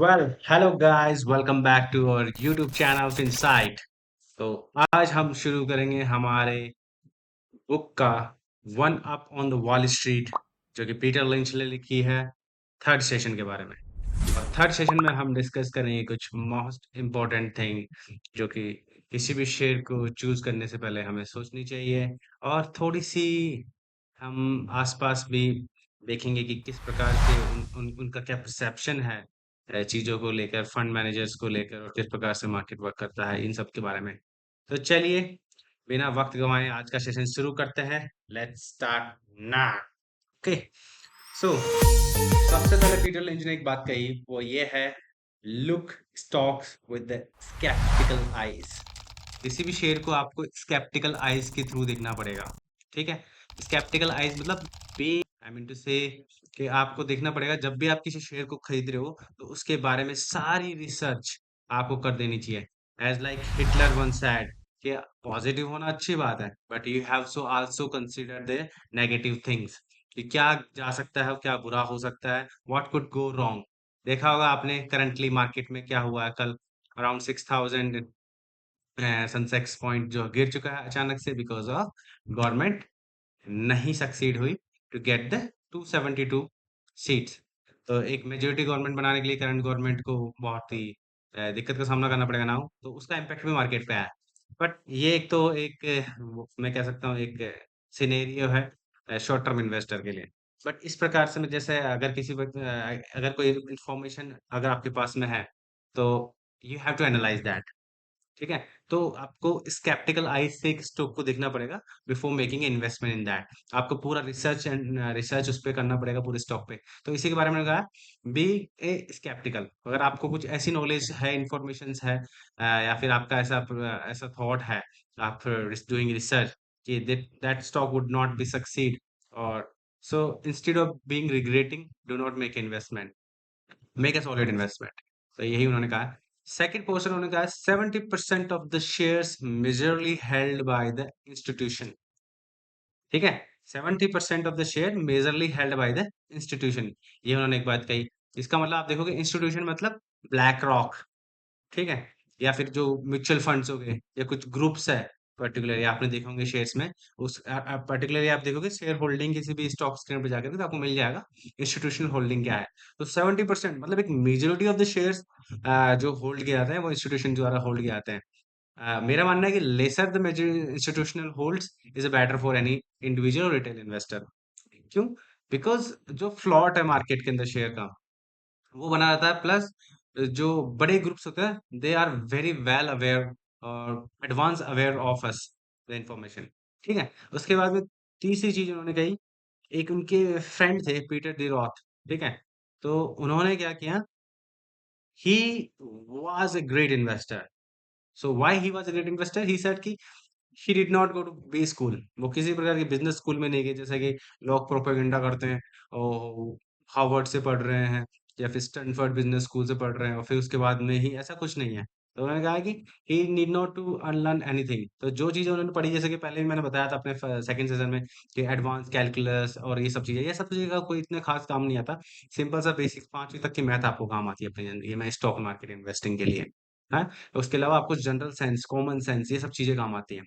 Hello guys, welcome back to our YouTube channel insight. तो आज हम शुरू करेंगे हमारे बुक का one up on the Wall Street, जो कि पीटर लिंच ने लिखी है, थर्ड सेशन के बारे में। और थर्ड सेशन में हम डिस्कस करेंगे कुछ मोस्ट इम्पोर्टेंट थिंग, जो कि किसी भी शेयर को चूज करने से पहले हमें सोचनी चाहिए। और थोड़ी सी हम आसपास भी देखेंगे कि किस प्रकार से उनका क्या परसेप्शन है चीजों को लेकर, फंड मैनेजर्स को लेकर, और किस प्रकार से मार्केट वर्क करता है, इन सब के बारे में। तो चलिए, बिना वक्त गंवाए आज का सेशन शुरू करते हैं। Let's start now. ओके। सो सबसे पहले पीटर लिंच ने एक बात कही, वो ये है, look stocks with the sceptical eyes. किसी भी शेयर को आपको स्केप्टिकल आईज के थ्रू देखना पड़ेगा। ठीक है। स्केप्टिकल आईज मतलब बी आई मीन टू से कि आपको देखना पड़ेगा जब भी आप किसी शेयर को खरीद रहे हो, तो उसके बारे में सारी रिसर्च आपको कर देनी चाहिए। As like Hitler one said कि पॉजिटिव होना अच्छी बात है, but you have so also consider the negative things, कि क्या जा सकता है, क्या बुरा हो सकता है, व्हाट कुड गो रॉन्ग। देखा होगा आपने करंटली मार्केट में क्या हुआ है कल। अराउंड 6000 सेंसेक्स पॉइंट जो गिर चुका है अचानक से, बिकॉज ऑफ गवर्नमेंट नहीं सक्सीड हुई टू गेट द 272 सीट्स। तो एक मेजोरिटी गवर्नमेंट बनाने के लिए करंट गवर्नमेंट को बहुत ही दिक्कत का सामना करना पड़ेगा ना, तो उसका इम्पैक्ट भी मार्केट पे आया। बट ये एक तो एक मैं कह सकता हूँ एक सिनेरियो है शॉर्ट टर्म इन्वेस्टर के लिए। बट इस प्रकार से मैं जैसे अगर अगर कोई इंफॉर्मेशन अगर आपके पास में है, तो you have to analyse that. ठीक है। तो आपको स्केप्टिकल आईज से एक स्टॉक को देखना पड़ेगा before making investment in that. आपको पूरा रिसर्च उस पर करना पड़ेगा पूरे स्टॉक पे। तो इसी के बारे में कहा, बी ए स्केप्टिकल। अगर आपको कुछ ऐसी नॉलेज है, इंफॉर्मेशन है, या फिर आपका ऐसा थॉट है, आप डूइंग रिसर्च कि that stock would not be succeed, और so instead of being regretting, do not make investment, make a solid investment. तो यही उन्होंने कहा। सेकंड पोर्शन उन्होंने कहा 70% of the shares majorly held by the institution. ठीक है। 70% of the share majorly held by the institution, ये उन्होंने एक बात कही। इसका मतलब आप देखोगे इंस्टीट्यूशन मतलब ब्लैक रॉक, ठीक है, या फिर जो म्यूचुअल फंड्स हो गए या कुछ ग्रुप्स है, पर्टिकुलरली आपने देखे होंगे शेयर्स में। उस पर्टिकुलरली आप देखोगे शेयर होल्डिंग किसी भी स्टॉक स्क्रीन पे जाकर, तो आपको मिल जाएगा इंस्टीट्यूशनल होल्डिंग क्या है। तो 70% मतलब एक मेजोरिटी ऑफ द शेयर्स जो होल्ड किए जाते हैं वो इंस्टीट्यूशन द्वारा होल्ड किए जाते हैं। मेरा मानना है कि lesser the major institutional holds is better for any individual retail investor. क्यों? बिकॉज जो फ्लॉट है मार्केट के अंदर शेयर का, वो बना रहता है। प्लस जो बड़े ग्रुप्स होते हैं, they are very well aware और advance aware of us the information. ठीक है। उसके बाद में तीसरी चीज उन्होंने कही, एक उनके फ्रेंड थे पीटर डी रॉथ। ठीक है। तो उन्होंने क्या किया, he was a great investor. So why he was a great investor, he said कि he did not go to B school. वो किसी प्रकार के बिजनेस स्कूल में नहीं गए, जैसे कि लोग प्रोपेगेंडा करते हैं और हार्वर्ड से पढ़ रहे हैं या फिर स्टैनफोर्ड बिजनेस स्कूल से पढ़ रहे हैं और फिर उसके बाद में ही, ऐसा कुछ नहीं है। तो उन्होंने कहा कि he need not to unlearn anything. तो जो चीजें उन्होंने पढ़ी, जैसे कि पहले भी मैंने बताया था अपने सेकंड सेशन में, कि एडवांस कैलकुलस और ये सब चीजें का कोई इतना खास काम नहीं आता। सिंपल सा बेसिक 5वीं तक की मैथ आपको काम आती है अपनी जिंदगी में स्टॉक मार्केट इन्वेस्टिंग के लिए। हाँ। उसके अलावा आपको जनरल सेंस, कॉमन सेंस, ये सब चीजें काम आती हैं,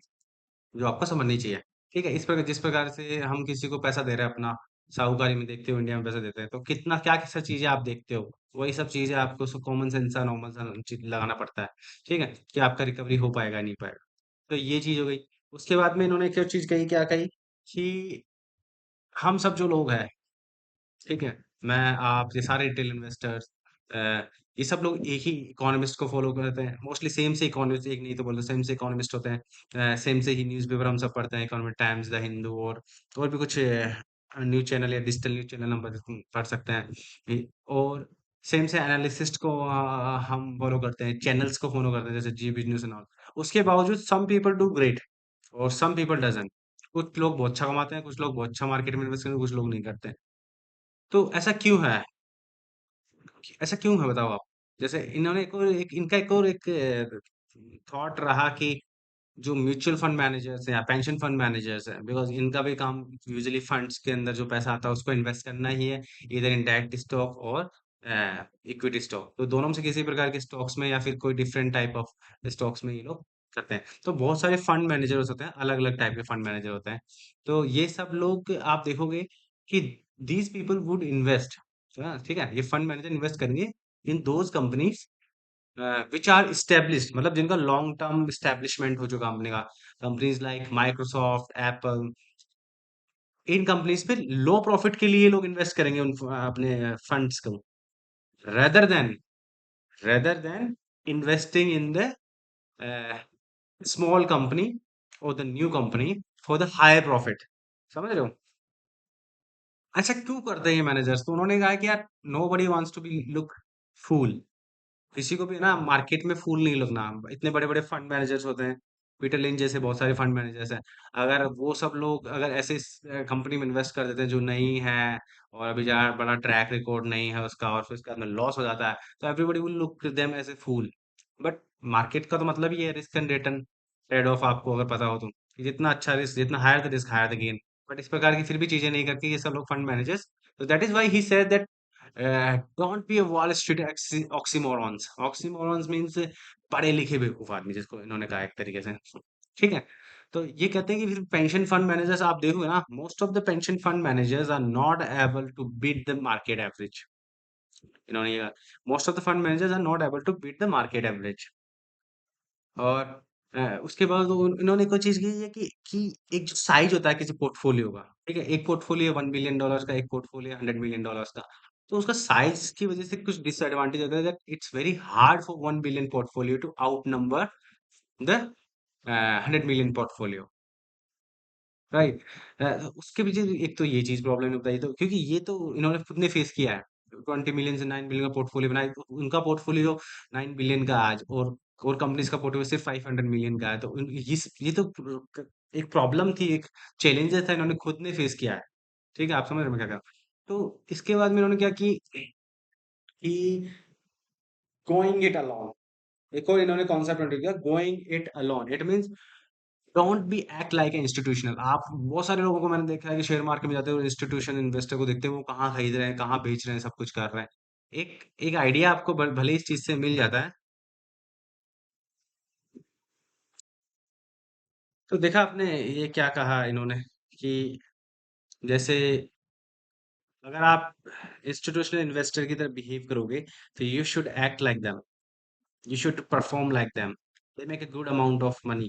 जो आपको समझनी चाहिए। ठीक है। इस प्रकार जिस प्रकार से हम किसी को पैसा दे रहे हैं अपना, साहूकारी में देखते हो, इंडिया में पैसा देते हैं, तो कितना क्या कैसा चीजें आप देखते हो, वही सब चीजें आपको कॉमन सेंस नॉर्मल सा चीज लगाना पड़ता है। ठीक है, कि आपका रिकवरी हो पाएगा नहीं पाएगा। तो ये चीज हो गई। उसके बाद में इन्होंने क्या चीज कही, क्या कही, कि हम सब जो लोग हैं, ठीक है, मैं, आप, ये सारे रिटेल इन्वेस्टर्स, ये सब लोग एक ही इकोनॉमिस्ट को फॉलो करते हैं मोस्टली। सेम से इकोनॉमिस्ट, एक नहीं तो बोलते, सेम से इकोनॉमिस्ट होते हैं। सेम से ही न्यूज़पेपर हम सब पढ़ते हैं, इकोनॉमिक टाइम्स, द हिंदू, और भी कुछ न्यूज़ चैनल या डिजिटल न्यूज़ चैनल हम पढ़ सकते हैं। और सेम से एनालिसिस्ट को हम फॉलो करते हैं, चैनल्स को फॉलो करते हैं, जैसे जी बिजनेस एंड ऑल। उसके बावजूद सम पीपल डू ग्रेट और सम पीपल डजंट। कुछ लोग बहुत अच्छा कमाते हैं, कुछ लोग बहुत अच्छा मार्केट में इन्वेस्ट करते हैं, कुछ लोग नहीं करते हैं। तो ऐसा क्यों है? ऐसा क्यों है बताओ आप? जैसे इन्होंने एक थॉट रहा कि जो म्यूचुअल फंड मैनेजर्स हैं या पेंशन फंड मैनेजर्स हैं, बिकॉज़ इनका भी काम यूजुअली फंड्स के अंदर जो पैसा आता है उसको इन्वेस्ट करना ही है, ईदर इन डायरेक्ट स्टॉक और इक्विटी स्टॉक, तो दोनों में से किसी प्रकार के स्टॉक्स में या फिर कोई डिफरेंट टाइप ऑफ स्टॉक्स में ये लोग करते हैं। तो बहुत सारे फंड मैनेजर्स होते हैं, अलग अलग टाइप के फंड मैनेजर होते हैं। तो ये सब लोग आप देखोगे कि दीज पीपल वुड इन्वेस्ट, ठीक है, ये फंड मैनेजर इन्वेस्ट करेंगे in those companies which are established, मतलब जिनका लॉन्ग टर्म स्टेब्लिशमेंट हो चुका कंपनी का। कंपनीज लाइक माइक्रोसॉफ्ट, एप्पल, इन कंपनीज पे लो प्रॉफिट के लिए लोग इन्वेस्ट करेंगे उन अपने फंड्स को, rather than investing in the small company or the new company for the higher profit। समझ रहे हो? अच्छा, क्यों करते हैं ये मैनेजर्स? तो उन्होंने कहा कि यार, nobody wants to be look fool. किसी को भी ना मार्केट में फूल नहीं लगना। इतने बड़े बड़े फंड मैनेजर्स होते हैं, पीटर लिंच जैसे बहुत सारे फंड मैनेजर्स हैं। अगर वो सब लोग अगर ऐसे कंपनी में इन्वेस्ट कर देते हैं जो नहीं है, और अभी जहाँ बड़ा ट्रैक रिकॉर्ड नहीं है उसका, और फिर उसके बाद में लॉस हो जाता है, तो everybody will look them as a fool. But market का तो मतलब ही है risk and return trade off, आपको अगर पता हो तो, कि जितना अच्छा रिस्क, जितना higher the risk higher the gain. But इस प्रकार की फिर भी चीजें नहीं करती ये सब लोग फंड मैनेजर्स। तो that is why he said that don't be a Wall Street oxymorons. Oxymorons means पढ़े लिखे बेवकूफ आदमी, जिसको इन्होंने कहा एक तरीके से, ठीक है। तो ये कहते हैं कि फिर पेंशन फंड मैनेजर्स आप देखोगे ना, most of the pension fund managers are not able to beat the market average. इन्होंने ये most of the fund managers are not able to beat the market average. और उसके बाद इन्होंने एक और चीज की है कि एक जो साइज होता है किसी पोर्टफोलियो का, ठीक है, एक पोर्टफोलियो $1 बिलियन का, एक पोर्टफोलियो $100 मिलियन का। तो उसका साइज की वजह से कुछ डिसएडवांटेज होता है, that it's very hard for 1 billion portfolio to outnumber the 100 million portfolio, right. उसके पीछे एक तो ये चीज प्रॉब्लम बताई, तो क्योंकि ये तो इन्होंने खुद ने फेस किया है। 20 मिलियन से 9 बिलियन का पोर्टफोलियो बनाया, तो उनका पोर्टफोलियो 9 बिलियन का आज, और कंपनीज का पोर्टफोलियो सिर्फ 500 मिलियन का है। तो ये तो एक प्रॉब्लम थी, एक चैलेंजेस था, इन्होंने खुद ने फेस किया है। ठीक है, आप समझ रहे हैं मैं क्या कह रहा हूँ? तो इसके बाद में इन्होंने क्या कि गोइंग इट अलोन, एक और इन्होंने कॉन्सेप्ट इंट्रोड्यूस किया, going it alone. It means don't be act like a institutional. आप बहुत सारे लोगों को मैंने देखा है कि शेयर मार्केट में जाते हुए इंस्टीट्यूशन इन्वेस्टर को देखते हैं, वो कहाँ खरीद रहे हैं, कहाँ बेच रहे हैं, सब कुछ कर रहे हैं। एक एक आइडिया आपको भले इस चीज से मिल जाता है। तो देखा आपने ये क्या कहा इन्होंने, कि जैसे अगर आप इंस्टीट्यूशनल इन्वेस्टर की तरह बिहेव करोगे, तो you should act like them, you should perform like them. They make a good amount of money.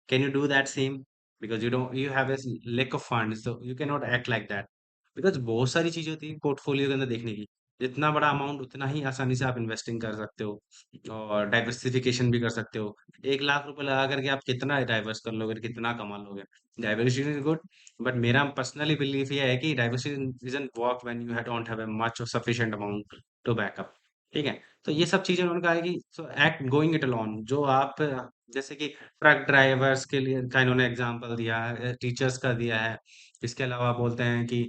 Can you do that same? Because you have a lack of funds, so you cannot act like that. Because बहुत सारी चीजें होती है portfolio के अंदर देखने की। जितना बड़ा अमाउंट उतना ही आसानी से आप इन्वेस्टिंग कर सकते हो, और डाइवर्सिफिकेशन भी कर सकते हो। 1 लाख रुपए लगा करके आप कितना डाइवर्स कर लोगे, कितना कमा लोगे? डाइवर्सिटी इज गुड, बट मेरा पर्सनली बिलीफ ये है कि diversity doesn't work when you don't have a much और सफिशिएंट अमाउंट टू बैकअप। ठीक है, तो ये सब चीजें उन्होंने कहा है कि सो एक्ट गोइंग इट अलोन। जो आप जैसे कि ट्रक ड्राइवर्स के लिए का इन्होंने एग्जांपल दिया है, टीचर्स का दिया है। इसके अलावा बोलते हैं कि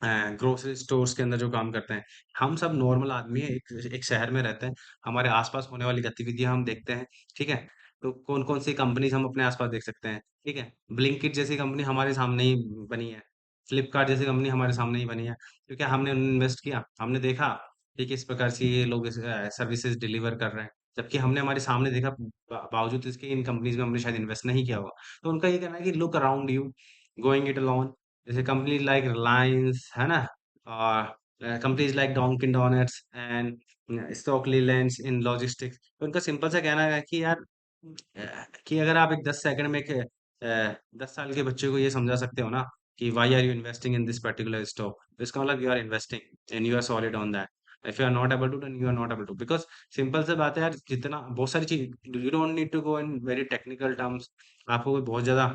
ग्रोसरी स्टोर्स के अंदर जो काम करते हैं, हम सब नॉर्मल आदमी है, एक शहर में रहते हैं, हमारे आसपास होने वाली गतिविधियां हम देखते हैं, ठीक है। तो कौन कौन सी कंपनीज हम अपने आसपास देख सकते हैं, ठीक है। ब्लिंकिट जैसी कंपनी हमारे सामने ही बनी है, फ्लिपकार्ट जैसी कंपनी हमारे सामने ही बनी है, क्योंकि हमने इन्वेस्ट किया, हमने देखा कि किस प्रकार से ये लोग सर्विसेज डिलीवर कर रहे हैं, जबकि हमने हमारे सामने देखा, बावजूद इसके इन कंपनीज में हमने शायद इन्वेस्ट नहीं किया होगा। तो उनका ये कहना है कि look around you, going it alone. जैसे कंपनी लाइक रिलायंस है ना, और companies like Dunkin Donuts and stock Leylands in logistics. तो उनका सिंपल सा कहना है कि यार, कि अगर आप एक 10 सेकंड में 10 साल के बच्चे को ये समझा सकते हो ना कि why are you investing in this particular stock, तो इसका मतलब you are investing and you are solid on that. If you are not able to, then you are not able to, because simple से बात है यार, जितना बहुत सारी चीज, you don't need to go in very technical terms. आपको कोई बहुत ज्यादा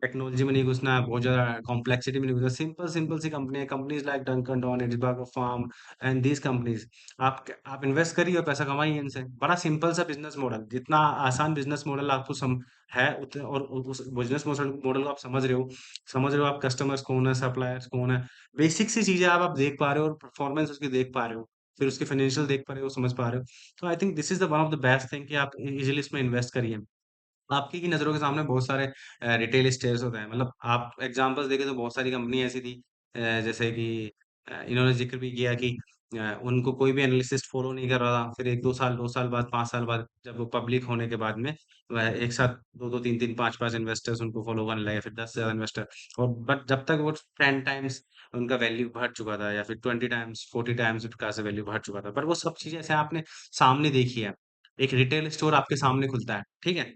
टेक्नोलॉजी में नहीं घुसना है, बहुत ज्यादा कॉम्प्लेक्सिटी में नहीं घुसना। सिंपल सिंपल सी कंपनी है, companies like Dunkin Donuts, burger farm and these companies. आप इन्वेस्ट करिए और पैसा कमाइए इनसे। बड़ा सिंपल सा बिजनेस मॉडल, जितना आसान बिजनेस मॉडल आपको है उतने, और उस बिजनेस मॉडल मॉडल को आप समझ रहे हो, आप कस्टमर्स कौन है, सप्लायर्स कौन है, बेसिक सी चीजें आप देख पा रहे हो, और परफॉर्मेंस उसकी देख पा रहे हो, फिर उसके फाइनेंशियल देख पा रहे हो, समझ पा रहे हो। तो I think this is the one of the best thing कि आप इजिली इसमें इन्वेस्ट करिए। आपकी ही नज़रों के सामने बहुत सारे रिटेल स्टोर्स होते हैं, मतलब आप एग्जांपल्स देखें तो बहुत सारी कंपनी ऐसी थी, जैसे कि इन्होंने जिक्र भी किया कि उनको कोई भी एनालिसिस्ट फॉलो नहीं कर रहा था। फिर 1-2 साल, 2 साल बाद, 5 साल बाद जब वो पब्लिक होने के बाद में वह एक साथ 2-2 3-3 5-5 इन्वेस्टर्स उनको फॉलो करने लगे, फिर 10 से ज़्यादा इन्वेस्टर। और बट जब तक वो 10 टाइम्स उनका वैल्यू बढ़ चुका था या फिर 20 टाइम्स, 40 टाइम्स उनका से वैल्यू बढ़ चुका था। पर वो सब चीज़ें ऐसे आपने सामने देखी है। एक रिटेल स्टोर आपके सामने खुलता है, ठीक है?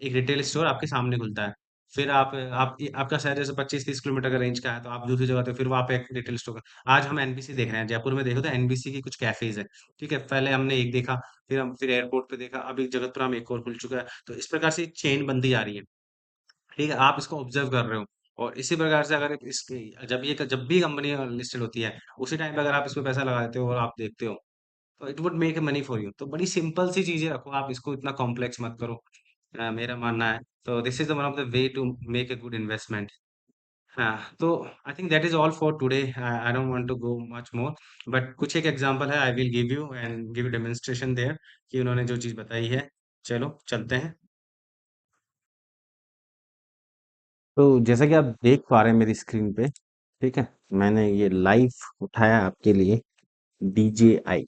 एक रिटेल स्टोर आपके सामने खुलता है। फिर आपका शहर जैसे 25-30 किलोमीटर का रेंज का है, तो आप दूसरी जगह, तो फिर वहाँ पे एक रिटेल स्टोर। आज हम एनबीसी देख रहे हैं, जयपुर में देखो तो एनबीसी की कुछ कैफ़ेज़ है, ठीक है? पहले हमने एक देखा, फिर एयरपोर्ट पे देखा, अभी जगतपुरा में एक और खुल चुका है। तो इस प्रकार से चेन बनती जा रही है, ठीक है? आप इसको ऑब्ज़र्व कर रहे हो और इसी प्रकार से अगर इसकी जब भी कंपनी लिस्टेड होती है, उसी टाइम पे अगर आप इसमें पैसा लगा देते हो और आप देखते हो, तो it would make money for you. तो बड़ी सिंपल सी चीज़ें रखो, आप इसको इतना कॉम्प्लेक्स मत करो। मेरा मानना है। तो this is the one of the way to make a good investment. हाँ, तो I think that is all for today. I don't want to go much more, but कुछ एक एग्ज़ाम्पल है, I will give you and give demonstration there कि उन्होंने जो चीज़ बताई है। चलो, चलते हैं। तो जैसा कि आप देख पा रहे हैं मेरी स्क्रीन पे, ठीक है, मैंने ये लाइव उठाया आपके लिए। DJI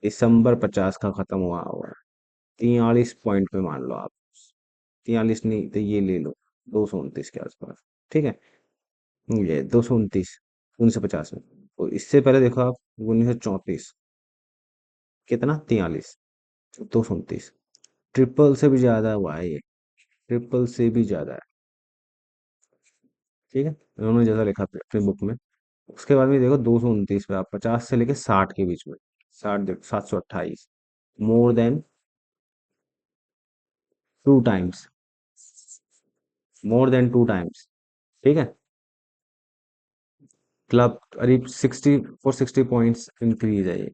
दिसंबर 50 का खत्म हुआ है, 43 पॉइंट पे मान लो आप। 43 नहीं तो ये ले लो, 229 के आसपास, ठीक है। ये 229, 1950 में। तो इससे पहले देखो आप, 1934, कितना, 43, 229, ट्रिपल से भी ज्यादा हुआ है ये, ट्रिपल से भी ज्यादा है, ठीक है। उन्होंने जैसा लिखा अपनी बुक में। उसके बाद में देखो 229 पे, आप 50 से लेके 60 के बीच में, 60 देखो, 728, more than 2 times, more than 2 times, ठीक है। क्लब करीब 60 इंक्रीज है ये,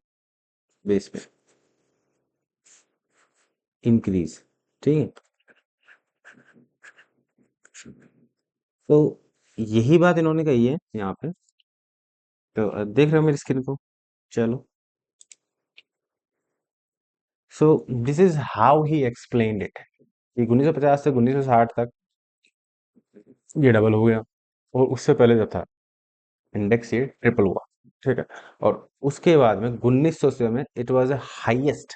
बेस पे इंक्रीज, ठीक है। तो यही बात इन्होंने कही है यहाँ पे। तो देख रहे हो मेरी स्क्रीन को, चलो। So this is how he explained it कि 1950 से 1960 तक ये डबल हो गया, और उससे पहले जो था इंडेक्स ये ट्रिपल हुआ, ठीक है। और उसके बाद में 1900 से में इट वाज अ हाईएस्ट